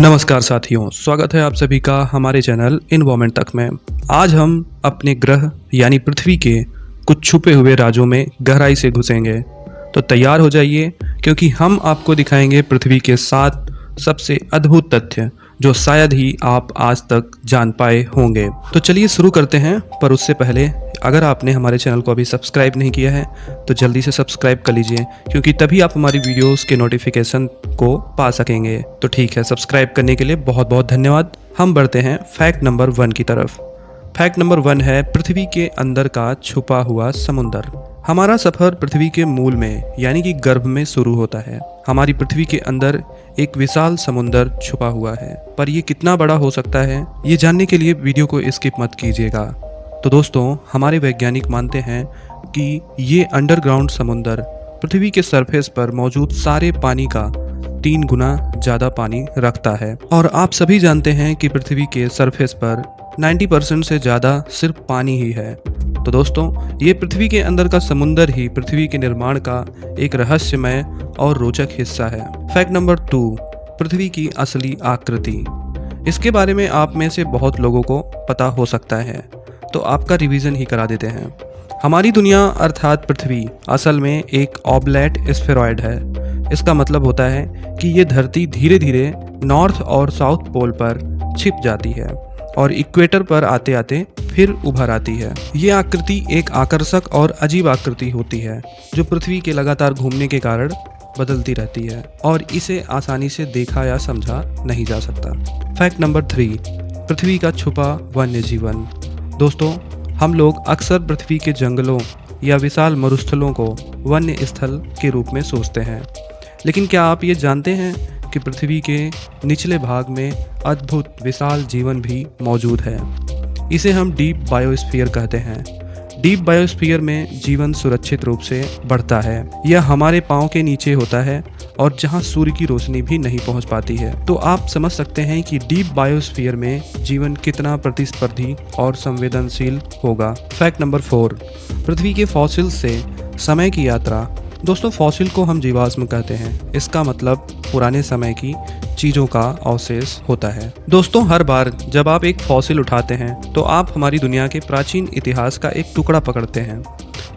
नमस्कार साथियों, स्वागत है आप सभी का हमारे चैनल इन्वायरमेंट तक में। आज हम अपने ग्रह यानी पृथ्वी के कुछ छुपे हुए राजों में गहराई से घुसेंगे। तो तैयार हो जाइए, क्योंकि हम आपको दिखाएंगे पृथ्वी के 7 सबसे अद्भुत तथ्य जो शायद ही आप आज तक जान पाए होंगे। तो चलिए शुरू करते हैं, पर उससे पहले अगर आपने हमारे चैनल को अभी सब्सक्राइब नहीं किया है तो जल्दी से सब्सक्राइब कर लीजिए, क्योंकि तभी आप हमारी वीडियोस के नोटिफिकेशन को पा सकेंगे। तो ठीक है, सब्सक्राइब करने के लिए बहुत बहुत धन्यवाद। हम बढ़ते हैं फैक्ट नंबर 1 की तरफ। फैक्ट नंबर 1 है पृथ्वी के अंदर का छुपा हुआ समुंदर। हमारा सफर पृथ्वी के मूल में यानी कि गर्भ में शुरू होता है। हमारी पृथ्वी के अंदर एक विशाल समुंदर छुपा हुआ है, पर ये कितना बड़ा हो सकता है ये जानने के लिए वीडियो को स्किप मत कीजिएगा। तो दोस्तों, हमारे वैज्ञानिक मानते हैं कि ये अंडरग्राउंड समुंदर पृथ्वी के सरफेस पर मौजूद सारे पानी का 3 गुना ज़्यादा पानी रखता है। और आप सभी जानते हैं कि पृथ्वी के सरफेस पर 90% से ज़्यादा सिर्फ पानी ही है। तो दोस्तों, ये पृथ्वी के अंदर का समुंदर ही पृथ्वी के निर्माण का एक रहस्यमय और रोचक हिस्सा है। फैक्ट नंबर 2, पृथ्वी की असली आकृति। इसके बारे में आप में से बहुत लोगों को पता हो सकता है, तो आपका रिवीजन ही करा देते हैं। हमारी दुनिया अर्थात पृथ्वी असल में एक ऑब्लेट स्फेरॉइड है। इसका मतलब होता है कि ये धरती धीरे धीरे नॉर्थ और साउथ पोल पर छिप जाती है और इक्वेटर पर आते आते फिर उभर आती है। ये आकृति एक आकर्षक और अजीब आकृति होती है जो पृथ्वी के लगातार घूमने के कारण बदलती रहती है और इसे आसानी से देखा या समझा नहीं जा सकता। फैक्ट नंबर 3, पृथ्वी का छुपा वन्य जीवन। दोस्तों, हम लोग अक्सर पृथ्वी के जंगलों या विशाल मरुस्थलों को वन्य स्थल के रूप में सोचते हैं, लेकिन क्या आप ये जानते हैं कि पृथ्वी के निचले भाग में अद्भुत विशाल जीवन भी मौजूद है। इसे हम डीप बायोस्फीयर कहते हैं। डीप बायोस्फीयर में जीवन सुरक्षित रूप से बढ़ता है। यह हमारे पाँव के नीचे होता है और जहां सूर्य की रोशनी भी नहीं पहुंच पाती है। तो आप समझ सकते हैं कि डीप बायोस्फीयर में जीवन कितना प्रतिस्पर्धी और संवेदनशील होगा। फैक्ट नंबर 4, पृथ्वी के फॉसिल से समय की यात्रा। दोस्तों, फॉसिल को हम जीवाश्म कहते हैं। इसका मतलब पुराने समय की चीज़ों का अवशेष होता है। दोस्तों, हर बार जब आप एक फॉसिल उठाते हैं तो आप हमारी दुनिया के प्राचीन इतिहास का एक टुकड़ा पकड़ते हैं।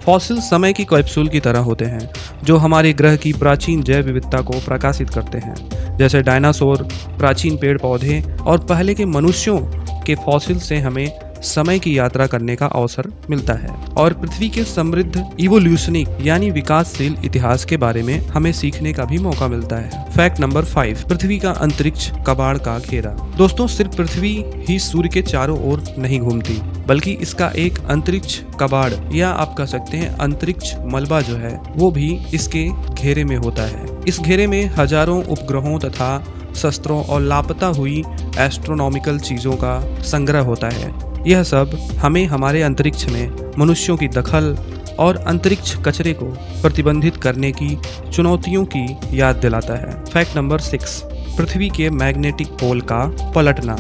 फॉसिल समय की कैप्सूल की तरह होते हैं जो हमारे ग्रह की प्राचीन जैव विविधता को प्रकाशित करते हैं। जैसे डायनासोर, प्राचीन पेड़ पौधे और पहले के मनुष्यों के फॉसिल से हमें समय की यात्रा करने का अवसर मिलता है और पृथ्वी के समृद्ध इवोल्यूशनिक यानी विकासशील इतिहास के बारे में हमें सीखने का भी मौका मिलता है। फैक्ट नंबर 5, पृथ्वी का अंतरिक्ष कबाड़ का घेरा। दोस्तों, सिर्फ पृथ्वी ही सूर्य के चारों ओर नहीं घूमती, बल्कि इसका एक अंतरिक्ष कबाड़ या आप कह सकते हैं अंतरिक्ष मलबा जो है वो भी इसके घेरे में होता है। इस घेरे में हजारों उपग्रहों तथा शस्त्रों और लापता हुई एस्ट्रोनॉमिकल चीजों का संग्रह होता है। यह सब हमें हमारे अंतरिक्ष में मनुष्यों की दखल और अंतरिक्ष कचरे को प्रतिबंधित करने की चुनौतियों की याद दिलाता है। फैक्ट नंबर 6, पृथ्वी के मैग्नेटिक पोल का पलटना।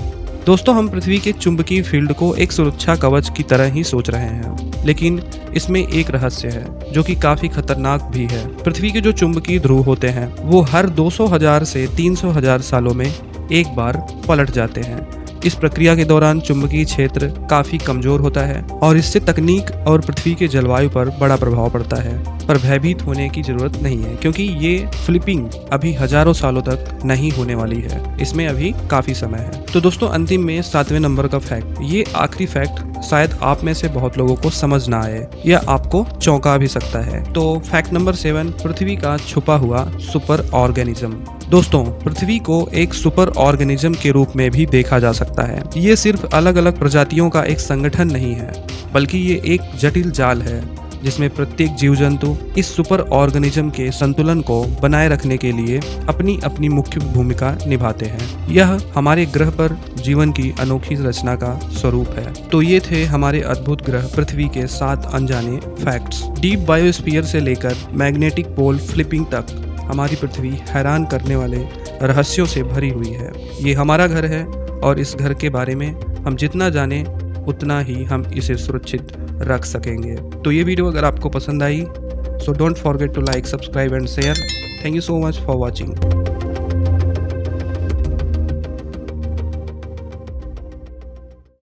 दोस्तों, हम पृथ्वी के चुंबकीय फील्ड को एक सुरक्षा कवच की तरह ही सोच रहे हैं, लेकिन इसमें एक रहस्य है जो कि काफी खतरनाक भी है। पृथ्वी के जो चुंबकीय ध्रुव होते हैं वो हर 200,000 से 300,000 सालों में एक बार पलट जाते हैं। इस प्रक्रिया के दौरान चुंबकीय क्षेत्र काफी कमजोर होता है और इससे तकनीक और पृथ्वी के जलवायु पर बड़ा प्रभाव पड़ता है। पर भयभीत होने की जरूरत नहीं है, क्योंकि ये फ्लिपिंग अभी हजारों सालों तक नहीं होने वाली है। इसमें अभी काफी समय है। तो दोस्तों, अंतिम में 7वें नंबर का फैक्ट, ये आखिरी फैक्ट शायद आप में से बहुत लोगों को समझ ना आए या आपको चौंका भी सकता है। तो फैक्ट नंबर 7, पृथ्वी का छुपा हुआ सुपर ऑर्गेनिज्म। दोस्तों, पृथ्वी को एक सुपर ऑर्गेनिज्म के रूप में भी देखा जा सकता है। ये सिर्फ अलग अलग प्रजातियों का एक संगठन नहीं है, बल्कि ये एक जटिल जाल है जिसमें प्रत्येक जीव जंतु इस सुपर ऑर्गेनिज्म के संतुलन को बनाए रखने के लिए अपनी अपनी मुख्य भूमिका निभाते हैं। यह हमारे ग्रह पर जीवन की अनोखी रचना का स्वरूप है। तो ये थे हमारे अद्भुत ग्रह पृथ्वी के 7 अनजाने फैक्ट्स। डीप बायोस्फीयर से लेकर मैग्नेटिक पोल फ्लिपिंग तक हमारी पृथ्वी हैरान करने वाले रहस्यों से भरी हुई है। ये हमारा घर है और इस घर के बारे में हम जितना जाने उतना ही हम इसे सुरक्षित रख सकेंगे। तो ये वीडियो अगर आपको पसंद आई so don't forget to like, subscribe and share. Thank you so much for watching.